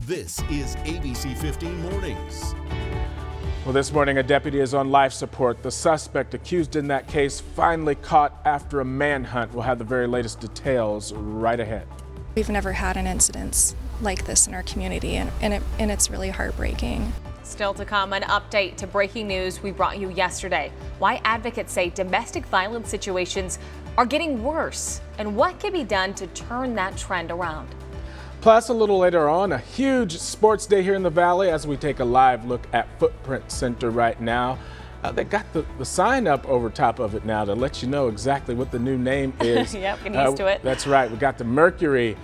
This is ABC15 Mornings. Well, this morning, a deputy is on life support. The suspect accused in that case finally caught after a manhunt. We'll have the very latest details right ahead. We've never had an incident like this in our community, and it's really heartbreaking. Still to come, an update to breaking news we brought you yesterday. Why advocates say domestic violence situations are getting worse, and what can be done to turn that trend around. Plus, a little later on, a huge sports day here in the Valley as we take a live look at Footprint Center right now. They got the sign up over top of it now to let you know exactly what the new name is. Yep, get used to it. That's right. We got the Mercury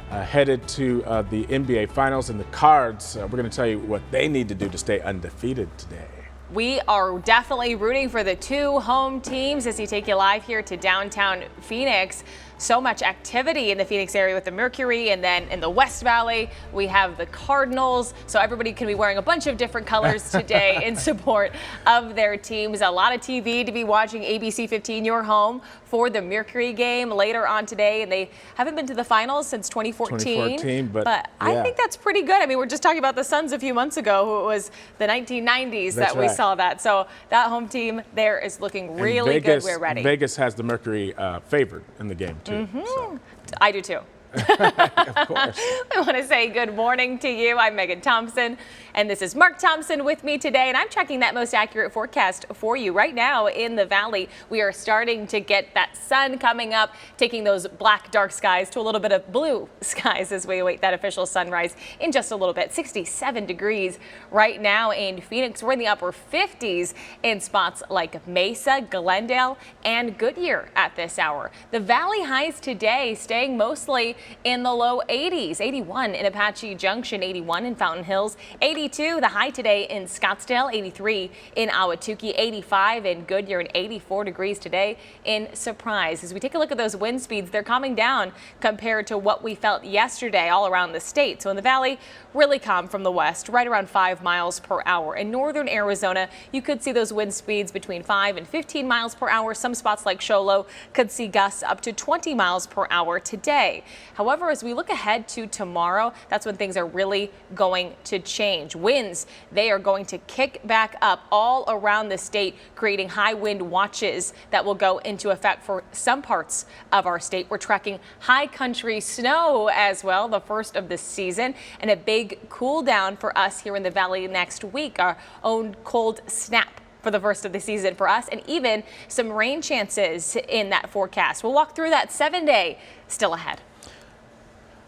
headed to the NBA Finals, and the Cards. We're going to tell you what they need to do to stay undefeated today. We are definitely rooting for the two home teams as we take you live here to downtown Phoenix. So much activity in the Phoenix area with the Mercury, and then in the West Valley we have the Cardinals. So everybody can be wearing a bunch of different colors today in support of their teams. A lot of TV to be watching. ABC15, your home for the Mercury game later on today, and they haven't been to the finals since 2014. But yeah. I think that's pretty good. I mean, we're just talking about the Suns a few months ago, who it was the 1990s that we saw that. So that home team there is looking really good. We're ready. Vegas has the Mercury favored in the game too. So. I do too. Of course. I want to say good morning to you. I'm Megan Thompson, and this is Mark Thompson with me today, and I'm checking that most accurate forecast for you right now in the Valley. We are starting to get that sun coming up, taking those black dark skies to a little bit of blue skies as we await that official sunrise in just a little bit. 67 degrees right now in Phoenix. We're in the upper 50s in spots like Mesa, Glendale, and Goodyear at this hour. The Valley highs today staying mostly in the low 80s. 81 in Apache Junction, 81 in Fountain Hills, 82 the high today in Scottsdale, 83 in Ahwatukee, 85 in Goodyear, and 84 degrees today in Surprise. As we take a look at those wind speeds, they're coming down compared to what we felt yesterday all around the state. So in the Valley, really calm from the west, right around 5 miles per hour. In northern Arizona, you could see those wind speeds between 5 and 15 miles per hour. Some spots like Show Low could see gusts up to 20 miles per hour today. However, as we look ahead to tomorrow, that's when things are really going to change. Winds, they are going to kick back up all around the state, creating high wind watches that will go into effect for some parts of our state. We're tracking high country snow as well, the first of the season, and a big cool down for us here in the Valley next week. Our own cold snap for the first of the season for us, and even some rain chances in that forecast. We'll walk through that 7-day still ahead.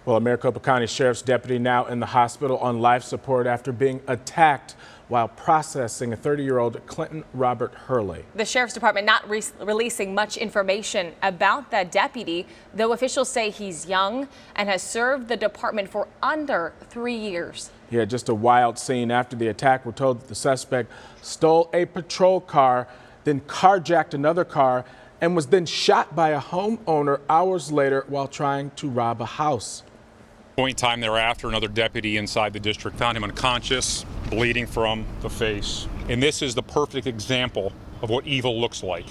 Well, a Maricopa County Sheriff's deputy now in the hospital on life support after being attacked while processing a 30-year-old Clinton Robert Hurley. The Sheriff's Department not releasing much information about that deputy, though officials say he's young and has served the department for under 3 years. Yeah, just a wild scene after the attack. We're told that the suspect stole a patrol car, then carjacked another car, and was then shot by a homeowner hours later while trying to rob a house. Point in time thereafter, another deputy inside the district found him unconscious, bleeding from the face. And this is the perfect example of what evil looks like.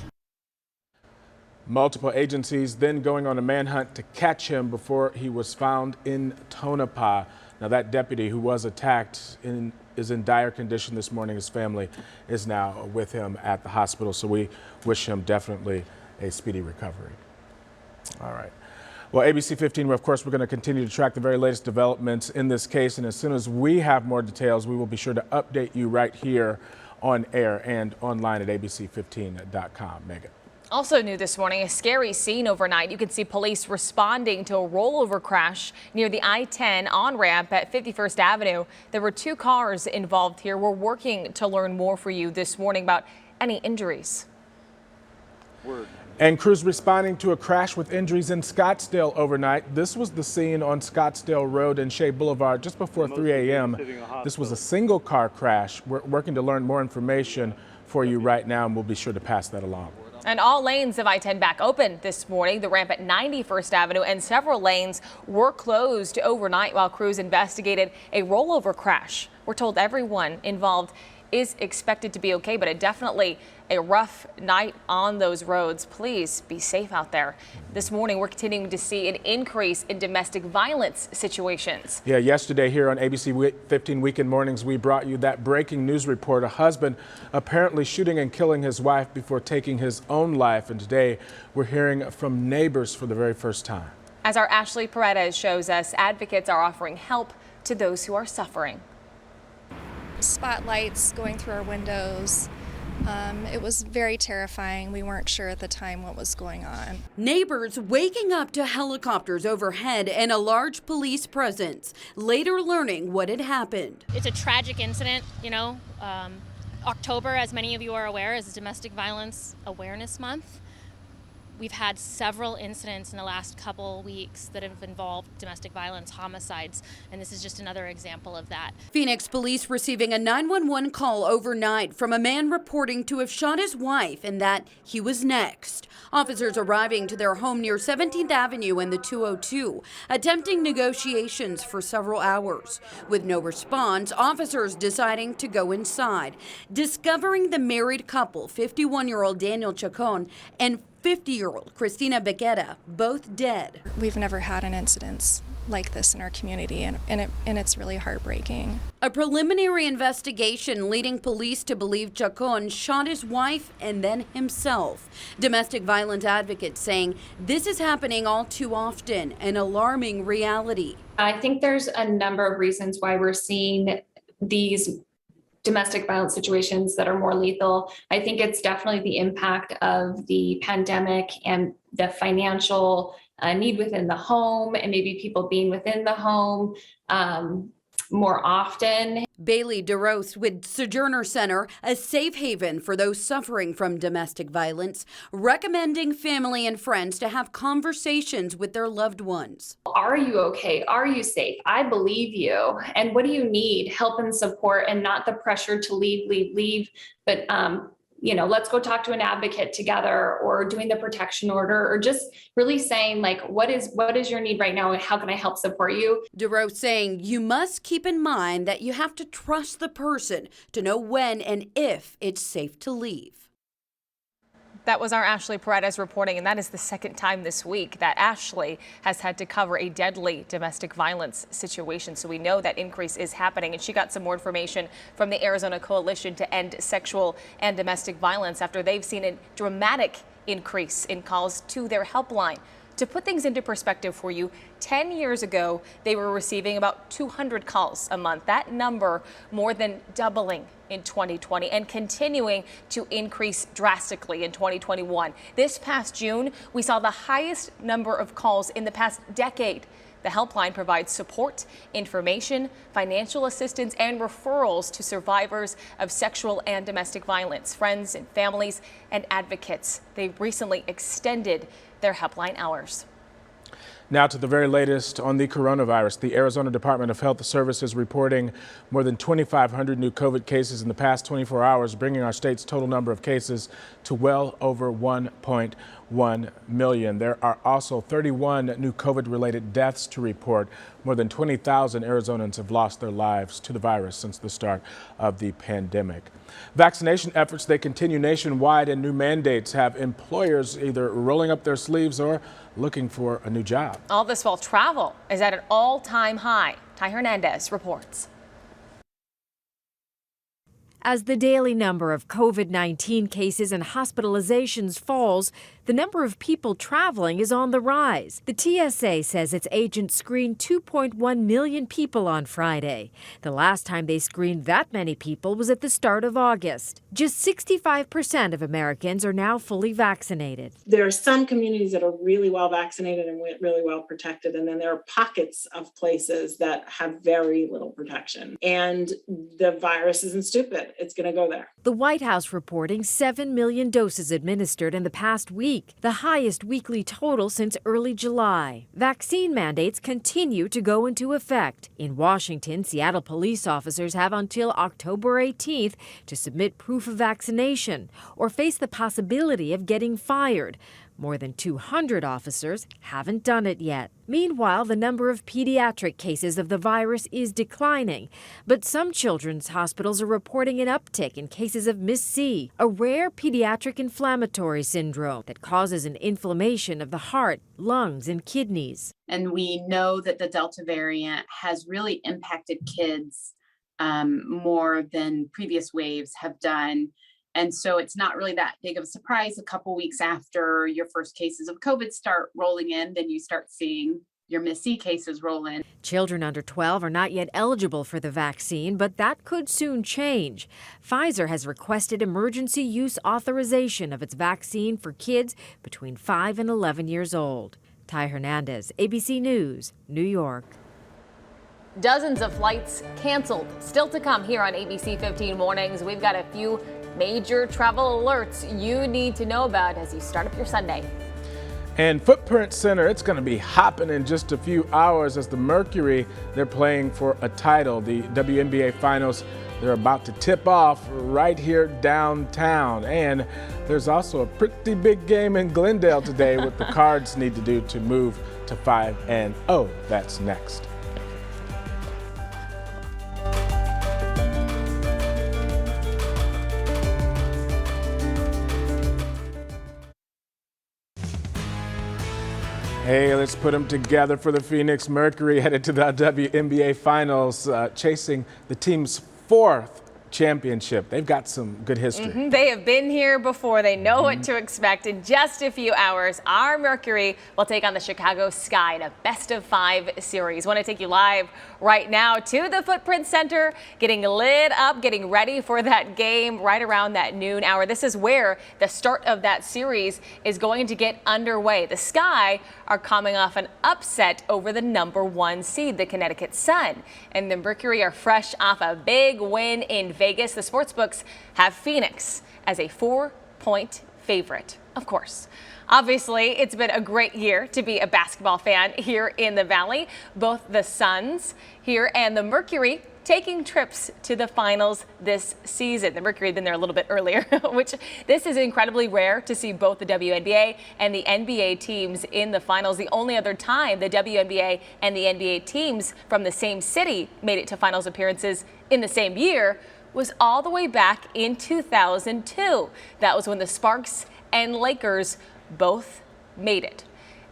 Multiple agencies then going on a manhunt to catch him before he was found in Tonopah. Now that deputy who was attacked is in dire condition this morning. His family is now with him at the hospital, so we wish him definitely a speedy recovery. All right. Well, ABC15, of course, we're going to continue to track the very latest developments in this case, and as soon as we have more details, we will be sure to update you right here on air and online at abc15.com. Megan. Also new this morning, a scary scene overnight. You can see police responding to a rollover crash near the I-10 on-ramp at 51st Avenue. There were 2 cars involved here. We're working to learn more for you this morning about any injuries. And crews responding to a crash with injuries in Scottsdale overnight. This was the scene on Scottsdale Road and Shea Boulevard just before 3 a.m. This was a single car crash. We're working to learn more information for you right now, and we'll be sure to pass that along. And all lanes of I-10 back open this morning. The ramp at 91st Avenue and several lanes were closed overnight while crews investigated a rollover crash. We're told everyone involved is expected to be okay, but it definitely a rough night on those roads. Please be safe out there. This morning, we're continuing to see an increase in domestic violence situations. Yeah, yesterday here on ABC15 Weekend Mornings, we brought you that breaking news report. A husband apparently shooting and killing his wife before taking his own life. And today, we're hearing from neighbors for the very first time. As our Ashley Paredes shows us, advocates are offering help to those who are suffering. Spotlights going through our windows. It was very terrifying. We weren't sure at the time what was going on. Neighbors waking up to helicopters overhead and a large police presence, later learning what had happened. It's a tragic incident, October, as many of you are aware, is Domestic Violence Awareness Month. We've had several incidents in the last couple weeks that have involved domestic violence, homicides, and this is just another example of that. Phoenix police receiving a 911 call overnight from a man reporting to have shot his wife and that he was next. Officers arriving to their home near 17th Avenue and the 202, attempting negotiations for several hours. With no response, officers deciding to go inside, discovering the married couple, 51-year-old Daniel Chacon and 50-year-old Christina Becerra, both dead. We've never had an incident like this in our community, and it's really heartbreaking. A preliminary investigation leading police to believe Chacon shot his wife and then himself. Domestic violence advocates saying this is happening all too often, an alarming reality. I think there's a number of reasons why we're seeing these domestic violence situations that are more lethal. I think it's definitely the impact of the pandemic and the financial need within the home, and maybe people being within the home more often. Bailey DeRose with Sojourner Center, a safe haven for those suffering from domestic violence, recommending family and friends to have conversations with their loved ones. Are you okay? Are you safe? I believe you. And what do you need? Help and support, and not the pressure to leave, but let's go talk to an advocate together, or doing the protection order, or just really saying, like, what is your need right now and how can I help support you? DeRose saying you must keep in mind that you have to trust the person to know when and if it's safe to leave. That was our Ashley Paredes reporting, and that is the second time this week that Ashley has had to cover a deadly domestic violence situation. So we know that increase is happening, and she got some more information from the Arizona Coalition to End Sexual and Domestic Violence after they've seen a dramatic increase in calls to their helpline. To put things into perspective for you, 10 years ago, they were receiving about 200 calls a month. That number more than doubling in 2020 and continuing to increase drastically in 2021. This past June, we saw the highest number of calls in the past decade. The helpline provides support, information, financial assistance, and referrals to survivors of sexual and domestic violence, friends and families, and advocates. They recently extended their helpline hours. Now to the very latest on the coronavirus. The Arizona Department of Health Services reporting more than 2,500 new COVID cases in the past 24 hours, bringing our state's total number of cases to well over 1.1 million. There are also 31 new COVID-related deaths to report. More than 20,000 Arizonans have lost their lives to the virus since the start of the pandemic. Vaccination efforts, they continue nationwide, and new mandates have employers either rolling up their sleeves or looking for a new job. All this while travel is at an all-time high. Ty Hernandez reports. As the daily number of COVID-19 cases and hospitalizations falls, the number of people traveling is on the rise. The TSA says its agents screened 2.1 million people on Friday. The last time they screened that many people was at the start of August. Just 65% of Americans are now fully vaccinated. There are some communities that are really well vaccinated and really well protected, and then there are pockets of places that have very little protection. And the virus isn't stupid. It's going to go there. The White House reporting 7 million doses administered in the past week, the highest weekly total since early July. Vaccine mandates continue to go into effect. In Washington, Seattle police officers have until October 18th to submit proof of vaccination or face the possibility of getting fired. More than 200 officers haven't done it yet. Meanwhile, the number of pediatric cases of the virus is declining, but some children's hospitals are reporting an uptick in cases of MIS-C, a rare pediatric inflammatory syndrome that causes an inflammation of the heart, lungs, and kidneys. And we know that the Delta variant has really impacted kids more than previous waves have done. And so it's not really that big of a surprise. A couple weeks after your first cases of COVID start rolling in, then you start seeing your MIS-C cases roll in. Children under 12 are not yet eligible for the vaccine, but that could soon change. Pfizer has requested emergency use authorization of its vaccine for kids between 5 and 11 years old. Ty Hernandez, ABC News, New York. Dozens of flights canceled. Still to come here on ABC 15 Mornings. We've got a few major travel alerts you need to know about as you start up your Sunday. And Footprint Center, it's going to be hopping in just a few hours as the Mercury, they're playing for a title. The WNBA Finals, they're about to tip off right here downtown. And there's also a pretty big game in Glendale today what the Cards need to do to move to 5-0. That's next. Hey, let's put them together for the Phoenix Mercury headed to the WNBA Finals, chasing the team's 4th championship. They've got some good history. They have been here before. They know what to expect. In just a few hours, our Mercury will take on the Chicago Sky in a best-of-5 series. Want to take you live right now to the Footprint Center, getting lit up, getting ready for that game right around that noon hour. This is where the start of that series is going to get underway. The Sky are coming off an upset over the #1 seed, the Connecticut Sun. And the Mercury are fresh off a big win in Vegas. The sportsbooks have Phoenix as a 4-point favorite, of course. Obviously, it's been a great year to be a basketball fan here in the Valley. Both the Suns here and the Mercury taking trips to the finals this season. The Mercury had been there a little bit earlier, which this is incredibly rare to see both the WNBA and the NBA teams in the finals. The only other time the WNBA and the NBA teams from the same city made it to finals appearances in the same year was all the way back in 2002. That was when the Sparks and Lakers both made it.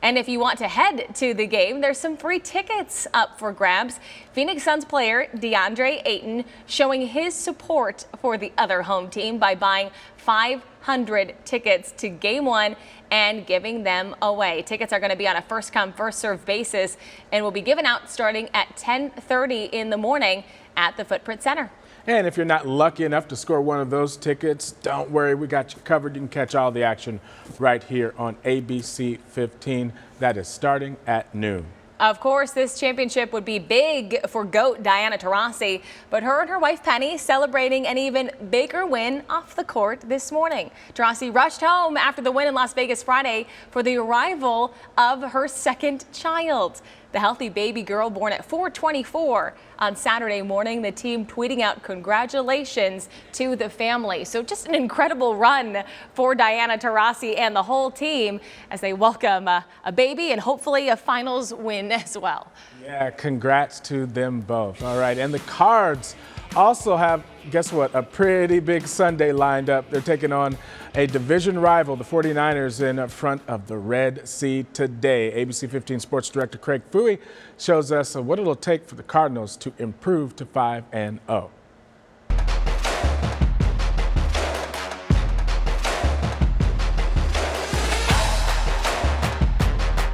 And if you want to head to the game, there's some free tickets up for grabs. Phoenix Suns player DeAndre Ayton showing his support for the other home team by buying 500 tickets to Game 1 and giving them away. Tickets are going to be on a first-come, first-served basis and will be given out starting at 10:30 in the morning at the Footprint Center. And if you're not lucky enough to score one of those tickets, don't worry, we got you covered. You can catch all the action right here on ABC 15. That is starting at noon. Of course, this championship would be big for GOAT Diana Taurasi, but her and her wife Penny celebrating an even bigger win off the court this morning. Taurasi rushed home after the win in Las Vegas Friday for the arrival of her second child. The healthy baby girl born at 4:24 on Saturday morning, the team tweeting out congratulations to the family. So just an incredible run for Diana Taurasi and the whole team as they welcome a baby and hopefully a finals win as well. Yeah, congrats to them both. All right, and the Cards also have, guess what, a pretty big Sunday lined up. They're taking on a division rival, the 49ers, in front of the Red Sea today. ABC 15 Sports Director Craig Fouie shows us what it'll take for the Cardinals to improve to 5-0.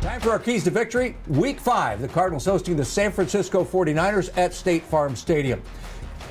Time for our keys to victory. Week 5, the Cardinals hosting the San Francisco 49ers at State Farm Stadium.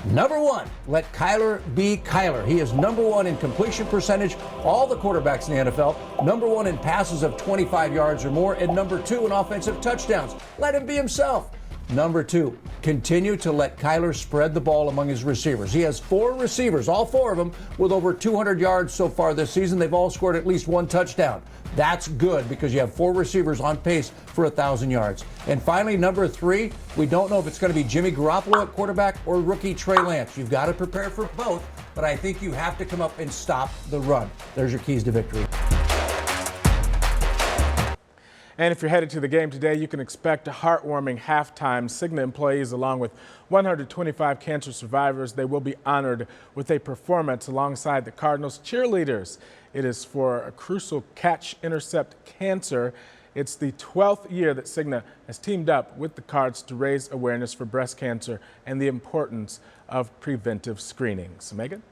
Number 1, let Kyler be Kyler. He is number 1 in completion percentage, all the quarterbacks in the NFL. Number 1 in passes of 25 yards or more, and number 2 in offensive touchdowns. Let him be himself. Number 2, continue to let Kyler spread the ball among his receivers. He has 4 receivers, all 4 of them, with over 200 yards so far this season. They've all scored at least 1 touchdown. That's good because you have 4 receivers on pace for 1,000 yards. And finally, number 3, we don't know if it's going to be Jimmy Garoppolo at quarterback or rookie Trey Lance. You've got to prepare for both, but I think you have to come up and stop the run. There's your keys to victory. And if you're headed to the game today, you can expect a heartwarming halftime. Cigna employees, along with 125 cancer survivors, they will be honored with a performance alongside the Cardinals cheerleaders. It is for a crucial catch intercept cancer. It's the 12th year that Cigna has teamed up with the Cards to raise awareness for breast cancer and the importance of preventive screenings. Megan?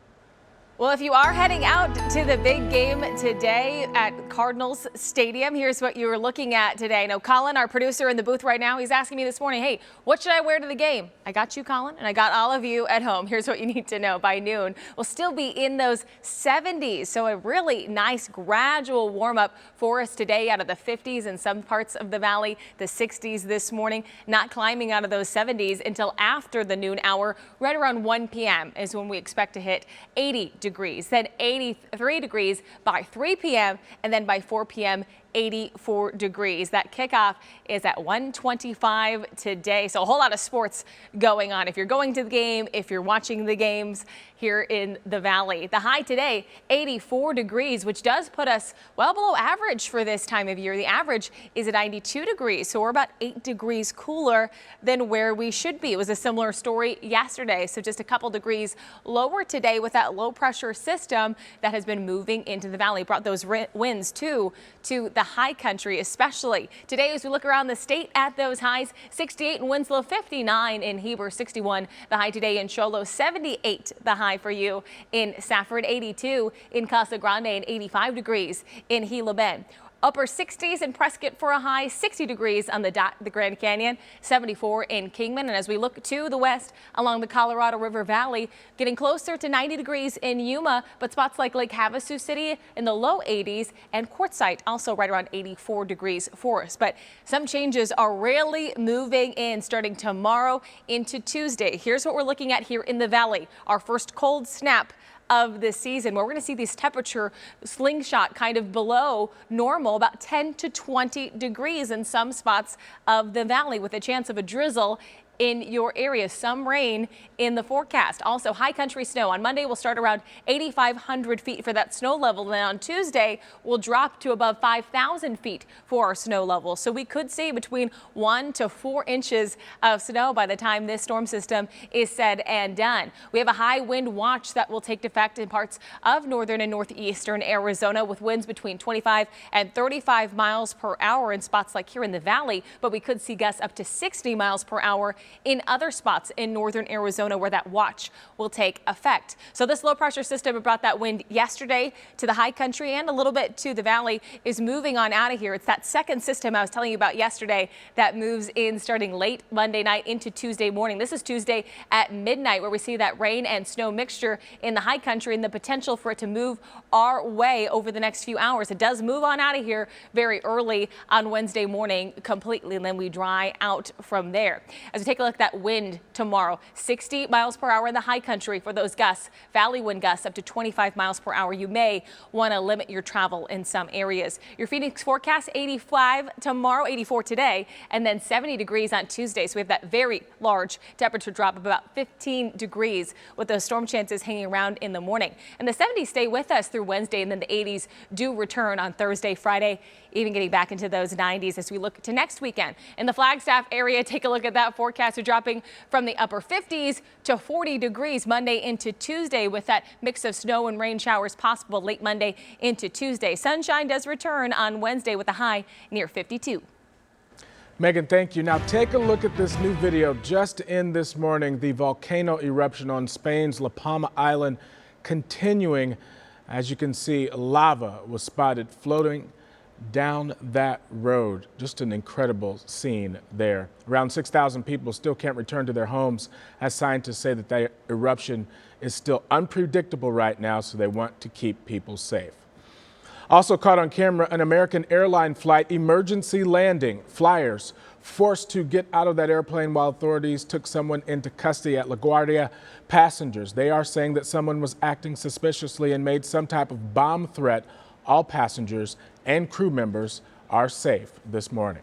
Well, if you are heading out to the big game today at Cardinals Stadium, here's what you were looking at today. Now, Colin, our producer in the booth right now, he's asking me this morning, hey, what should I wear to the game? I got you, Colin, and I got all of you at home. Here's what you need to know. By noon, we'll still be in those 70s, so a really nice gradual warm-up for us today out of the 50s in some parts of the valley, the 60s this morning, not climbing out of those 70s until after the noon hour. Right around 1 p.m. is when we expect to hit 80 degrees, then 83 degrees by 3 p.m. and then by 4 p.m. 84 degrees. That kickoff is at 1:25 today. So a whole lot of sports going on. If you're going to the game, if you're watching the games here in the valley. The high today, 84 degrees, which does put us well below average for this time of year. The average is at 92 degrees, so we're about 8 degrees cooler than where we should be. It was a similar story yesterday, so just a couple degrees lower today with that low pressure system that has been moving into the valley. Brought those winds too to the high country, especially today as we look around the state at those highs. 68 in Winslow, 59 in Heber, 61 the high today in Cholo, 78 the high for you in Safford, 82 in Casa Grande, and 85 degrees in Gila Bend. Upper 60s in Prescott for a high, 60 degrees on the Grand Canyon, 74 in Kingman. And as we look to the west along the Colorado River Valley, getting closer to 90 degrees in Yuma, but spots like Lake Havasu City in the low 80s, and Quartzsite also right around 84 degrees for us. But some changes are really moving in starting tomorrow into Tuesday. Here's what we're looking at here in the valley. Our first cold snap of the season, where we're going to see these temperature slingshot kind of below normal, about 10 to 20 degrees in some spots of the valley, with a chance of a drizzle in your area. Some rain in the forecast. Also, high country snow. On Monday, we'll start around 8,500 feet for that snow level. Then on Tuesday, we'll drop to above 5,000 feet for our snow level. So we could see between 1 to 4 inches of snow by the time this storm system is said and done. We have a high wind watch that will take effect in parts of northern and northeastern Arizona, with winds between 25 and 35 miles per hour in spots like here in the valley, but we could see gusts up to 60 miles per hour in other spots in northern Arizona where that watch will take effect. So this low pressure system brought that wind yesterday to the high country and a little bit to the valley, is moving on out of here. It's that second system I was telling you about yesterday that moves in starting late Monday night into Tuesday morning. This is Tuesday at midnight, where we see that rain and snow mixture in the high country and the potential for it to move our way over the next few hours. It does move on out of here very early on Wednesday morning completely, and then we dry out from there. As we take a look at that wind tomorrow, 60 miles per hour in the high country for those gusts, valley wind gusts up to 25 miles per hour. You may want to limit your travel in some areas. Your Phoenix forecast, 85 tomorrow, 84 today, and then 70 degrees on Tuesday. So we have that very large temperature drop of about 15 degrees with those storm chances hanging around in the morning. And the 70s stay with us through Wednesday, and then the 80s do return on Thursday, Friday, even getting back into those 90s as we look to next weekend. In the Flagstaff area, take a look at that forecast. We're dropping from the upper 50s to 40 degrees Monday into Tuesday, with that mix of snow and rain showers possible late Monday into Tuesday. Sunshine does return on Wednesday with a high near 52. Megan, thank you. Now take a look at this new video just in this morning. The volcano eruption on Spain's La Palma Island continuing. As you can see, lava was spotted floating down that road. Just an incredible scene there. Around 6,000 people still can't return to their homes, as scientists say that the eruption is still unpredictable right now, so they want to keep people safe. Also caught on camera, an American airline flight emergency landing. Flyers forced to get out of that airplane while authorities took someone into custody at LaGuardia. Passengers, they are saying that someone was acting suspiciously and made some type of bomb threat. All passengers and crew members are safe this morning.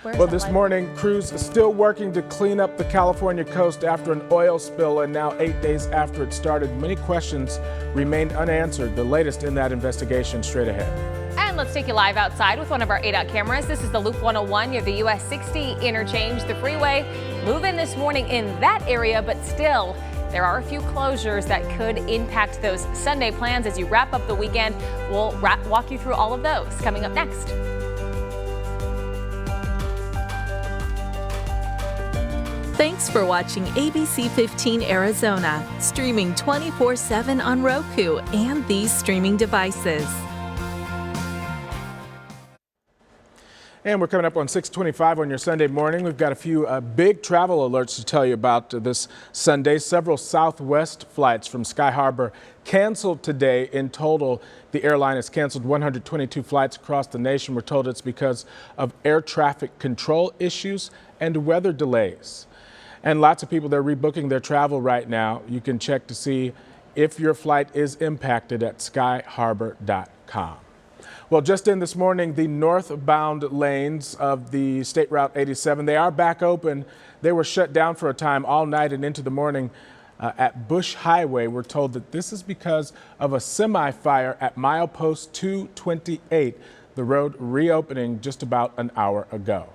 Well, this morning, crews still working to clean up the California coast after an oil spill, and now 8 days after it started, many questions remain unanswered. The latest in that investigation straight ahead. And let's take you live outside with one of our ADOT cameras. This is the Loop 101 near the US 60 interchange. The freeway moving this morning in that area, but still there are a few closures that could impact those Sunday plans as you wrap up the weekend. We'll walk you through all of those coming up next. Thanks for watching ABC15 Arizona, streaming 24/7 on Roku and these streaming devices. And we're coming up on 6:25 on your Sunday morning. We've got a few big travel alerts to tell you about this Sunday. Several Southwest flights from Sky Harbor canceled today. In total, the airline has canceled 122 flights across the nation. We're told it's because of air traffic control issues and weather delays. And lots of people, they're rebooking their travel right now. You can check to see if your flight is impacted at skyharbor.com. Well, just in this morning, the northbound lanes of the State Route 87, they are back open. They were shut down for a time all night and into the morning at Bush Highway. We're told that this is because of a semi-fire at milepost 228, the road reopening just about an hour ago.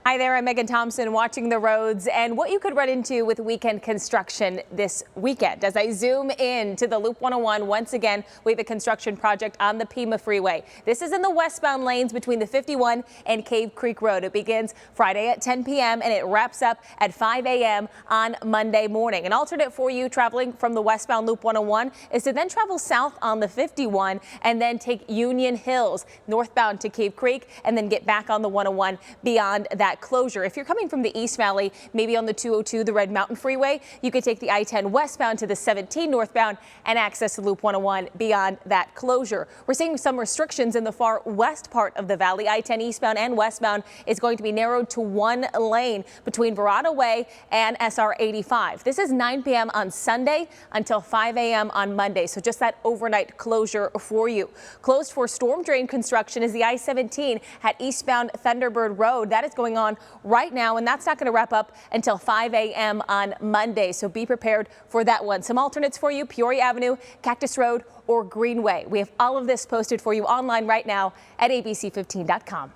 Hi there, I'm Megan Thompson watching the roads and what you could run into with weekend construction this weekend. As I zoom in to the Loop 101, once again, we have a construction project on the Pima Freeway. This is in the westbound lanes between the 51 and Cave Creek Road. It begins Friday at 10 p.m. and it wraps up at 5 a.m. on Monday morning. An alternate for you traveling from the westbound Loop 101 is to then travel south on the 51 and then take Union Hills northbound to Cave Creek and then get back on the 101 beyond that closure. If you're coming from the East Valley, maybe on the 202, the Red Mountain Freeway, you could take the I-10 westbound to the 17 northbound and access the Loop 101 beyond that closure. We're seeing some restrictions in the far west part of the valley. I-10 eastbound and westbound is going to be narrowed to one lane between Verada Way and SR 85. This is 9 p.m. on Sunday until 5 a.m. on Monday. So just that overnight closure for you. Closed for storm drain construction is the I-17 at eastbound Thunderbird Road. That is going on right now, and that's not going to wrap up until 5 a.m. on Monday. So be prepared for that one. Some alternates for you: Peoria Avenue, Cactus Road, or Greenway. We have all of this posted for you online right now at abc15.com.